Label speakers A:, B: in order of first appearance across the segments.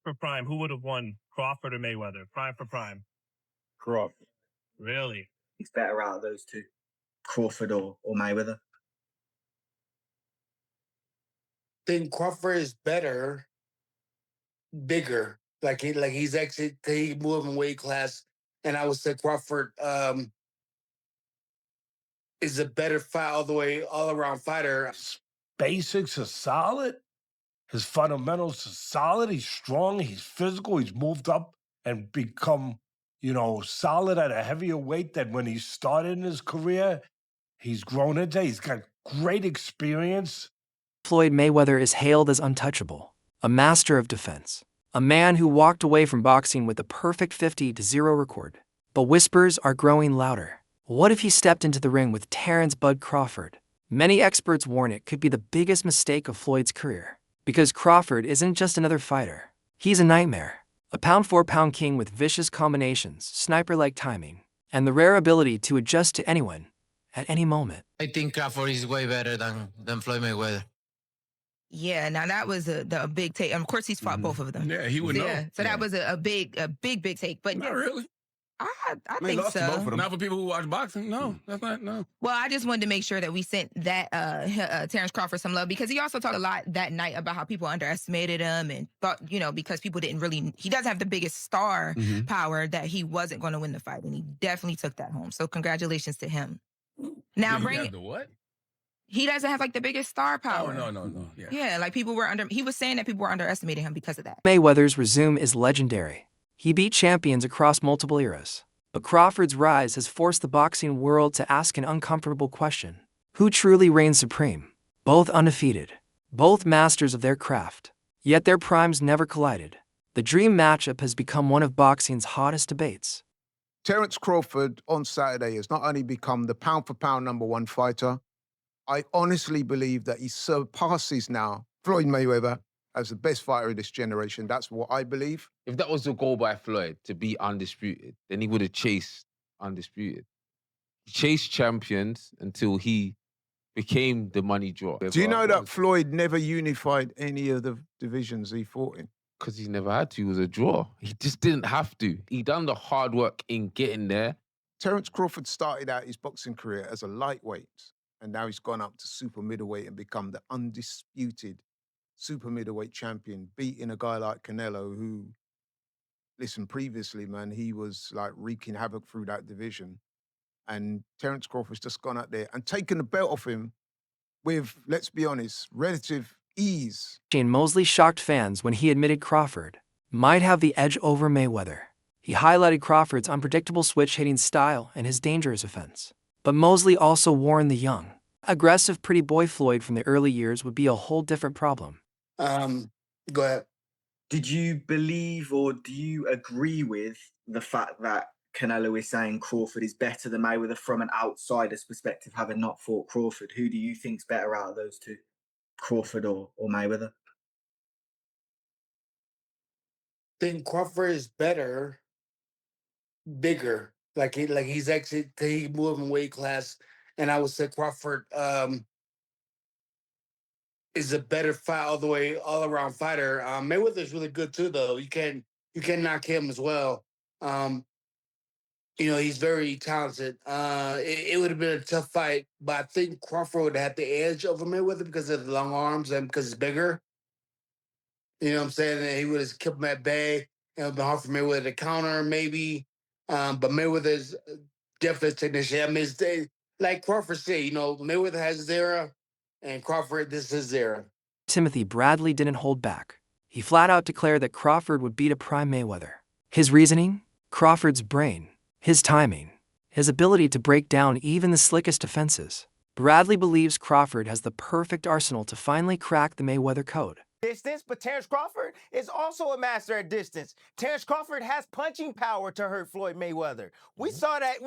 A: for prime, who would have won, Crawford or Mayweather? Prime for prime.
B: Crawford.
A: Really?
C: He's better out of those two, Crawford or Mayweather.
D: I think Crawford is better, bigger. He's actually he moving weight class, and I would say Crawford is a better fight all around fighter.
E: His basics are solid. His fundamentals are solid. He's strong. He's physical. He's moved up and become, solid at a heavier weight than when he started in his career. He's grown into. He's got great experience.
F: Floyd Mayweather is hailed as untouchable, a master of defense, a man who walked away from boxing with a perfect 50-0 record. But whispers are growing louder. What if he stepped into the ring with Terence "Bud" Crawford? Many experts warn it could be the biggest mistake of Floyd's career. Because Crawford isn't just another fighter. He's a nightmare. A pound-for-pound king with vicious combinations, sniper-like timing, and the rare ability to adjust to anyone, at any moment.
G: I think Crawford is way better than Floyd Mayweather.
H: Yeah, now that was a big take. Of course, he's fought both of them.
B: Yeah, he would know.
H: Yeah, so that was a big take. But
B: Not really.
H: I
B: mean,
H: think
B: lost to
H: so.
B: both of them. Not for people who watch boxing. No, that's not, no.
H: Well, I just wanted to make sure that we sent that Terence Crawford some love, because he also talked a lot that night about how people underestimated him and thought, because people didn't really, he doesn't have the biggest star power, that he wasn't going to win the fight. And he definitely took that home. So congratulations to him. Now
B: The what?
H: He doesn't have the biggest star power.
B: Oh, no. Yeah.
H: Yeah, he was saying that people were underestimating him because of that.
F: Mayweather's resume is legendary. He beat champions across multiple eras. But Crawford's rise has forced the boxing world to ask an uncomfortable question. Who truly reigns supreme? Both undefeated. Both masters of their craft. Yet their primes never collided. The dream matchup has become one of boxing's hottest debates.
I: Terence Crawford on Saturday has not only become the pound-for-pound #1 fighter, I honestly believe that he surpasses now Floyd Mayweather as the best fighter of this generation. That's what I believe.
J: If that was the goal by Floyd, to be undisputed, then he would have chased undisputed. He chased champions until he became the money draw.
I: Do you know that Floyd never unified any of the divisions he fought in?
J: Because he never had to. He was a draw. He just didn't have to. He done the hard work in getting there.
I: Terence Crawford started out his boxing career as a lightweight, and now he's gone up to super middleweight and become the undisputed super middleweight champion, beating a guy like Canelo who, listen, previously, man, he was wreaking havoc through that division. And Terence Crawford's just gone out there and taken the belt off him with, let's be honest, relative ease.
F: Shane Mosley shocked fans when he admitted Crawford might have the edge over Mayweather. He highlighted Crawford's unpredictable switch-hitting style and his dangerous offense. But Mosley also warned the young, aggressive pretty boy Floyd from the early years would be a whole different problem.
D: Go ahead.
C: Did you believe or do you agree with the fact that Canelo is saying Crawford is better than Mayweather from an outsider's perspective, having not fought Crawford? Who do you think's better out of those two, Crawford or Mayweather?
D: I think Crawford is better, bigger. He's actually he moving weight class, and I would say Crawford is a better fight all around fighter. Mayweather is really good too, though. You can knock him as well. He's very talented. It would have been a tough fight, but I think Crawford would have had the edge over Mayweather because of the long arms and because he's bigger. You know what I'm saying? And he would have kept him at bay. It would have been hard for Mayweather to counter, maybe. But Mayweather's definitely a technician. I mean, like Crawford said, Mayweather has his era, and Crawford, this is his era.
F: Timothy Bradley didn't hold back. He flat out declared that Crawford would beat a prime Mayweather. His reasoning? Crawford's brain, his timing, his ability to break down even the slickest defenses. Bradley believes Crawford has the perfect arsenal to finally crack the Mayweather code.
K: Distance, but Terence Crawford is also a master at distance. Terence Crawford has punching power to hurt Floyd Mayweather. We saw that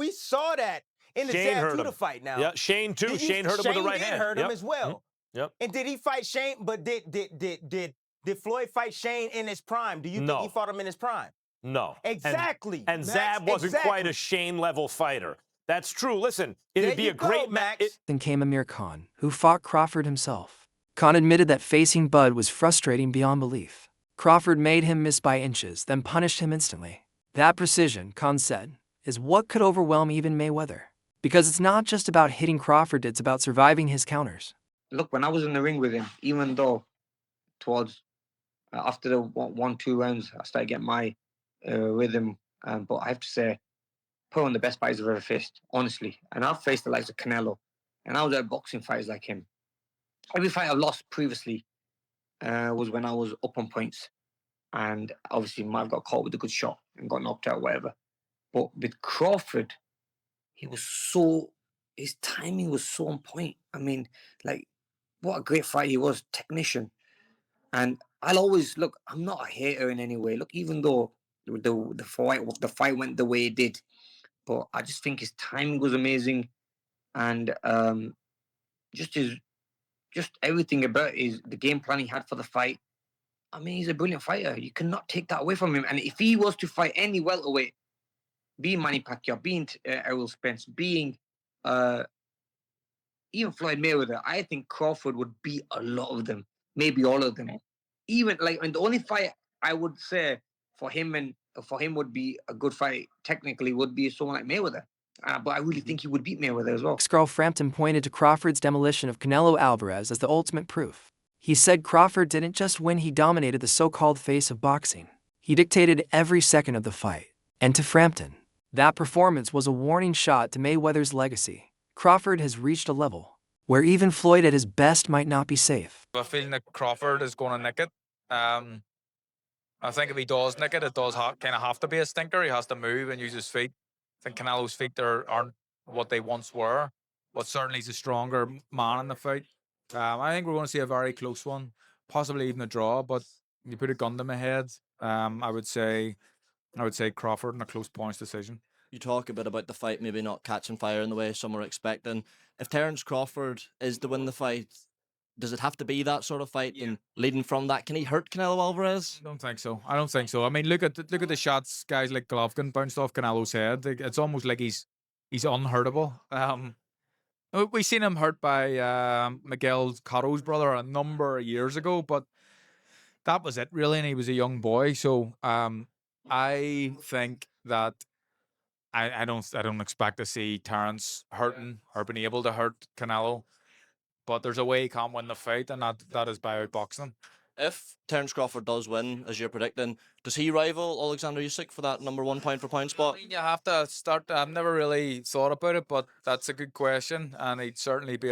K: in the Zaragoza fight now.
L: Yeah, Shane too. Shane hurt him with the right hand.
K: Shane hurt him as well.
L: Yep.
K: And did he fight Shane? But did Floyd fight Shane in his prime? Do you think he fought him in his prime?
L: No.
K: Exactly.
L: And Zab wasn't quite a Shane-level fighter. That's true. Listen, it'd be a great match.
F: Then came Amir Khan, who fought Crawford himself. Khan admitted that facing Bud was frustrating beyond belief. Crawford made him miss by inches, then punished him instantly. That precision, Khan said, is what could overwhelm even Mayweather. Because it's not just about hitting Crawford, it's about surviving his counters.
M: Look, when I was in the ring with him, even though towards after the 1-2 rounds, I started getting my rhythm, but I have to say, put on the best fights I've ever faced, honestly. And I've faced the likes of Canelo, and I was at boxing fights like him. Every fight I've lost previously was when I was up on points, and obviously might have got caught with a good shot and got knocked out, or whatever. But with Crawford, his timing was so on point. I mean, like, what a great fight he was, technician. And I'll always look. I'm not a hater in any way. Look, even though the fight went the way it did, but I just think his timing was amazing, and just everything about the game plan he had for the fight. I mean, he's a brilliant fighter. You cannot take that away from him. And if he was to fight any welterweight, being Manny Pacquiao, being Errol Spence, being even Floyd Mayweather, I think Crawford would beat a lot of them, maybe all of them. Even and the only fight I would say for him would be a good fight technically would be someone like Mayweather. But I really think he would beat Mayweather as well.
F: Ex-girl Frampton pointed to Crawford's demolition of Canelo Alvarez as the ultimate proof. He said Crawford didn't just win, he dominated the so-called face of boxing. He dictated every second of the fight. And to Frampton, that performance was a warning shot to Mayweather's legacy. Crawford has reached a level where even Floyd at his best might not be safe.
N: I feel that Crawford is going to nick it. I think if he does nick it, it does kind of have to be a stinker. He has to move and use his feet. I think Canelo's feet aren't what they once were, but certainly he's a stronger man in the fight. I think we're going to see a very close one, possibly even a draw. But you put a gun to my head, I would say Crawford in a close points decision.
O: You talk a bit about the fight maybe not catching fire in the way some were expecting. If Terence Crawford is to win the fight, does it have to be that sort of fight? Yeah. And leading from that, can he hurt Canelo Alvarez?
N: I don't think so. I mean, look at the shots guys like Golovkin bounced off Canelo's head. It's almost like he's unhurtable. We seen him hurt by Miguel Cotto's brother a number of years ago, but that was it really, and he was a young boy. So I think that I don't expect to see Terence hurting or being able to hurt Canelo. But there's a way he can't win the fight, and that is by outboxing.
O: If Terence Crawford does win, as you're predicting, does he rival Alexander Usyk for that number 1 pound for pound spot?
N: I mean, you have to start. I've never really thought about it, but that's a good question, and he'd certainly be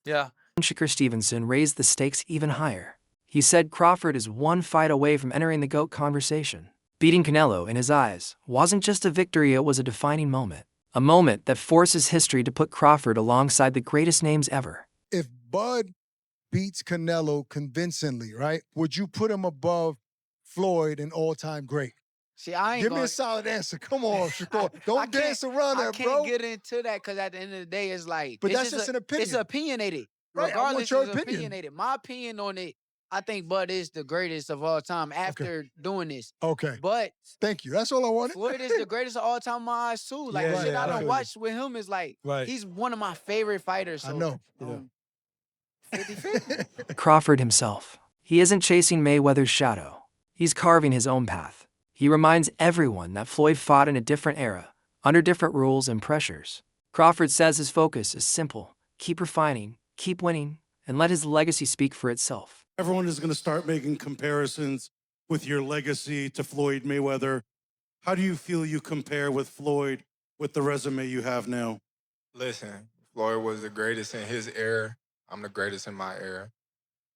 N: yeah.
F: Shakur Stevenson raised the stakes even higher. He said Crawford is one fight away from entering the GOAT conversation. Beating Canelo, in his eyes, wasn't just a victory, it was a defining moment. A moment that forces history to put Crawford alongside the greatest names ever.
P: If Bud beats Canelo convincingly, right, would you put him above Floyd, an all-time great?
Q: See, I ain't
P: Give me a solid answer. Come on, Shakur. Don't dance around that, bro.
Q: I can't get into that because at the end of the day, it's like...
P: But that's just an opinion.
Q: It's opinionated.
P: Right,
Q: Regardless,
P: I want
Q: it's
P: your opinion.
Q: opinionated. My opinion on it, I think Bud is the greatest of all time after doing this.
P: Okay.
Q: But...
P: Thank you. That's all I wanted.
Q: Floyd is the greatest of all time in my eyes, too. Like,
P: Yeah,
Q: shit
P: yeah,
Q: I
P: I
Q: don't
P: feel
Q: watch with him is like...
P: Right.
Q: He's one of my favorite fighters. So,
P: I know.
F: Crawford himself. He isn't chasing Mayweather's shadow. He's carving his own path. He reminds everyone that Floyd fought in a different era, under different rules and pressures. Crawford says his focus is simple. Keep refining, keep winning, and let his legacy speak for itself.
R: Everyone is going to start making comparisons with your legacy to Floyd Mayweather. How do you feel you compare with Floyd with the resume you have now?
S: Listen, Floyd was the greatest in his era. I'm the greatest in my era.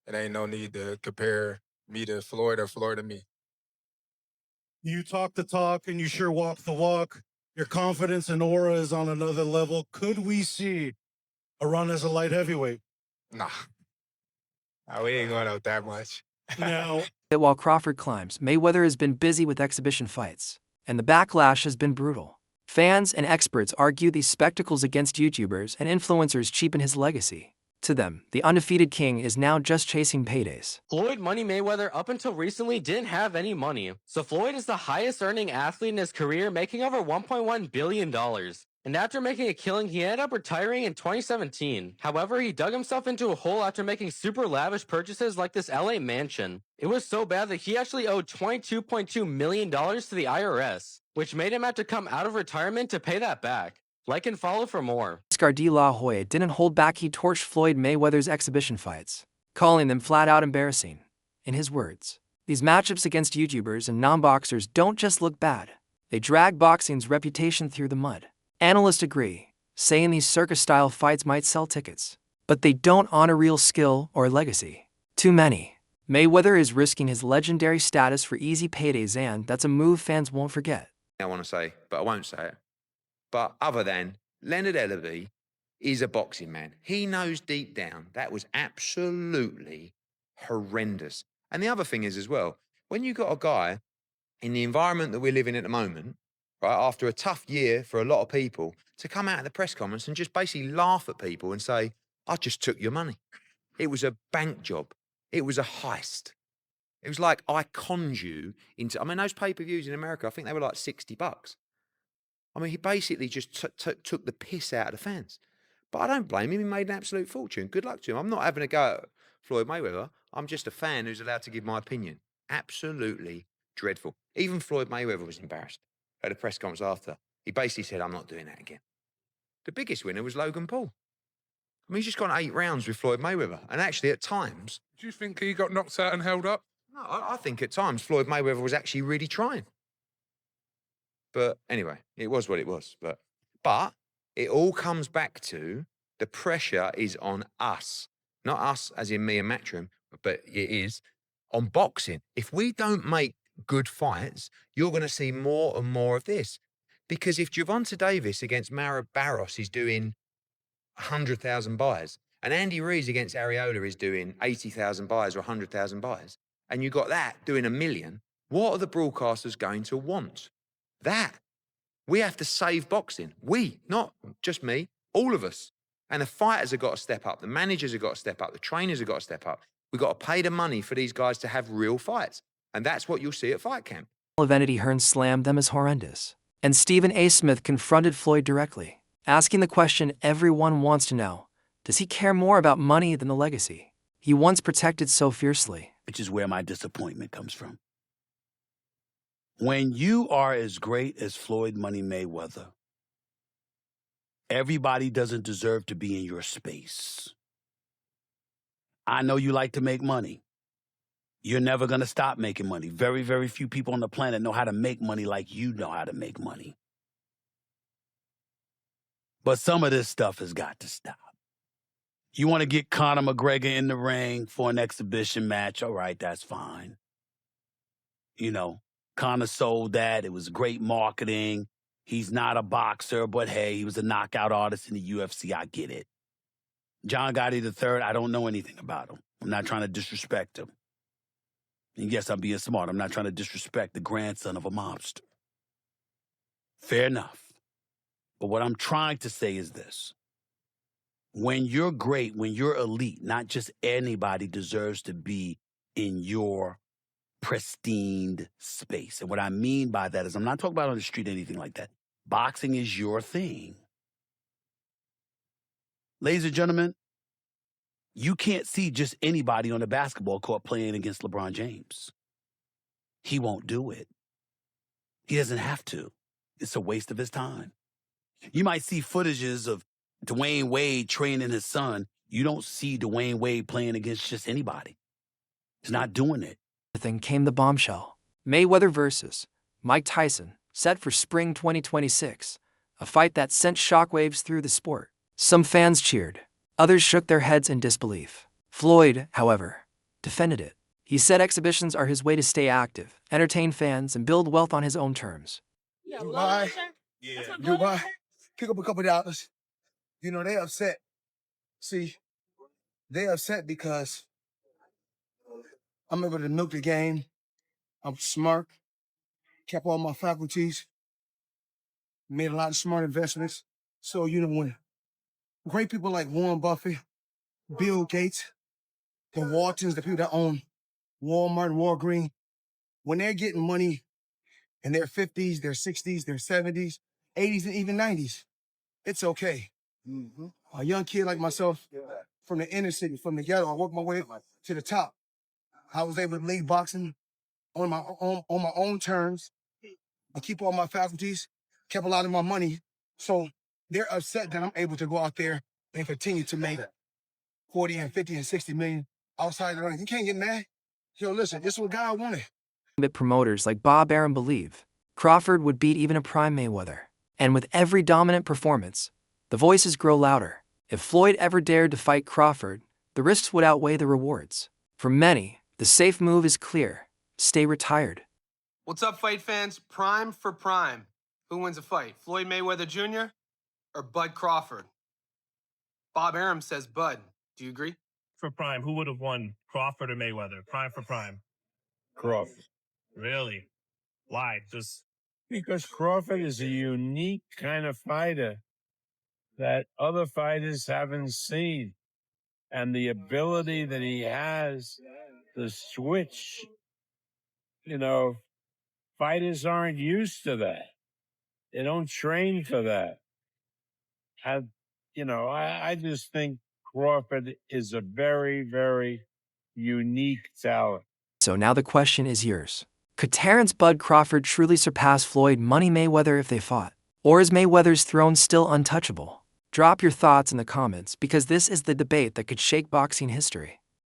S: It ain't no need to compare me to Floyd or Floyd to me.
R: You talk the talk and you sure walk the walk. Your confidence and aura is on another level. Could we see a run as a light heavyweight?
S: Nah, we ain't going out that much.
R: Now,
F: while Crawford climbs, Mayweather has been busy with exhibition fights, and the backlash has been brutal. Fans and experts argue these spectacles against YouTubers and influencers cheapen his legacy. To them, the undefeated king is now just chasing paydays.
T: Floyd Money Mayweather up until recently didn't have any money, so Floyd is the highest earning athlete in his career, making over $1.1 billion. And after making a killing, he ended up retiring in 2017. However, he dug himself into a hole after making super lavish purchases like this LA mansion. It was so bad that he actually owed $22.2 million to the IRS, which made him have to come out of retirement to pay that back. Like and follow for more.
F: Oscar De La Hoya didn't hold back. He torched Floyd Mayweather's exhibition fights, calling them flat out embarrassing. In his words, these matchups against YouTubers and non-boxers don't just look bad, they drag boxing's reputation through the mud. Analysts agree, saying these circus-style fights might sell tickets, but they don't honor real skill or legacy. Too many. Mayweather is risking his legendary status for easy paydays, and that's a move fans won't forget.
U: I want to say, but I won't say it. But other than Leonard Ellerby is a boxing man. He knows deep down that was absolutely horrendous. And the other thing is as well, when you got a guy in the environment that we're living at the moment, right, after a tough year for a lot of people, to come out at the press conference and just basically laugh at people and say, I just took your money. It was a bank job. It was a heist. It was like, I conned you into, I mean, those pay-per-views in America, I think they were like $60. I mean, he basically just took the piss out of the fans. But I don't blame him. He made an absolute fortune. Good luck to him. I'm not having a go at Floyd Mayweather. I'm just a fan who's allowed to give my opinion. Absolutely dreadful. Even Floyd Mayweather was embarrassed at a press conference after. He basically said, I'm not doing that again. The biggest winner was Logan Paul. I mean, he's just gone 8 rounds with Floyd Mayweather. And actually, at times...
B: Do you think he got knocked out and held up?
U: No, I think at times Floyd Mayweather was actually really trying. But anyway, it was what it was. But it all comes back to the pressure is on us. Not us as in me and Matchroom, but it is on boxing. If we don't make good fights, you're going to see more and more of this. Because if Gervonta Davis against Mara Barros is doing 100,000 buys, and Andy Ruiz against Areola is doing 80,000 buys or 100,000 buys, and you got that doing 1 million, what are the broadcasters going to want? That. We have to save boxing. We, not just me, all of us. And the fighters have got to step up. The managers have got to step up. The trainers have got to step up. We've got to pay the money for these guys to have real fights. And that's what you'll see at Fight Camp.
F: Vanity Hearn slammed them as horrendous. And Stephen A. Smith confronted Floyd directly, asking the question everyone wants to know. Does he care more about money than the legacy he once protected so fiercely?
V: Which is where my disappointment comes from. When you are as great as Floyd Money Mayweather, everybody doesn't deserve to be in your space. I know you like to make money. You're never going to stop making money. Very, very few people on the planet know how to make money like you know how to make money. But some of this stuff has got to stop. You want to get Conor McGregor in the ring for an exhibition match? All right, that's fine. You know, Conor sold that. It was great marketing. He's not a boxer, but hey, he was a knockout artist in the UFC. I get it. John Gotti III, I don't know anything about him. I'm not trying to disrespect him. And yes, I'm being smart. I'm not trying to disrespect the grandson of a mobster. Fair enough. But what I'm trying to say is this. When you're great, when you're elite, not just anybody deserves to be in your pristine space. And what I mean by that is I'm not talking about on the street or anything like that. Boxing is your thing. Ladies and gentlemen, you can't see just anybody on the basketball court playing against LeBron James. He won't do it. He doesn't have to. It's a waste of his time. You might see footages of Dwayne Wade training his son. You don't see Dwayne Wade playing against just anybody. He's not doing it.
F: Then came the bombshell. Mayweather versus Mike Tyson, set for spring 2026. A fight that sent shockwaves through the sport. Some fans cheered. Others shook their heads in disbelief. Floyd, however, defended it. He said exhibitions are his way to stay active, entertain fans, and build wealth on his own terms.
W: You buy, pick up a couple dollars. You know, they upset. See, they upset because I'm able to milk the game. I'm smart, kept all my faculties, made a lot of smart investments. So, you know, when great people like Warren Buffett, Bill Gates, the Waltons, the people that own Walmart and Walgreens, when they're getting money in their 50s, their 60s, their 70s, 80s, and even 90s, it's okay. A young kid like myself, from the inner city, from the ghetto, I worked my way to the top. I was able to leave boxing on my own terms. I keep all my faculties, kept a lot of my money. So they're upset that I'm able to go out there and continue to make 40 and 50 and 60 million outside the ring. You can't get mad. Yo, listen, this is what God wanted.
F: But promoters like Bob Arum believe Crawford would beat even a prime Mayweather. And with every dominant performance, the voices grow louder. If Floyd ever dared to fight Crawford, the risks would outweigh the rewards. For many, the safe move is clear: stay retired.
A: What's up, fight fans? Prime for prime. Who wins a fight, Floyd Mayweather Jr. or Bud Crawford? Bob Arum says Bud. Do you agree?
E: For prime, who would have won, Crawford or Mayweather? Prime for prime.
G: Crawford.
E: Really? Why? Just
G: Because Crawford is a unique kind of fighter that other fighters haven't seen. And the ability that he has to switch, fighters aren't used to that. They don't train for that. I just think Crawford is a very, very unique talent.
F: So now the question is yours. Could Terence "Bud" Crawford truly surpass Floyd "Money" Mayweather if they fought? Or is Mayweather's throne still untouchable? Drop your thoughts in the comments, because this is the debate that could shake boxing history.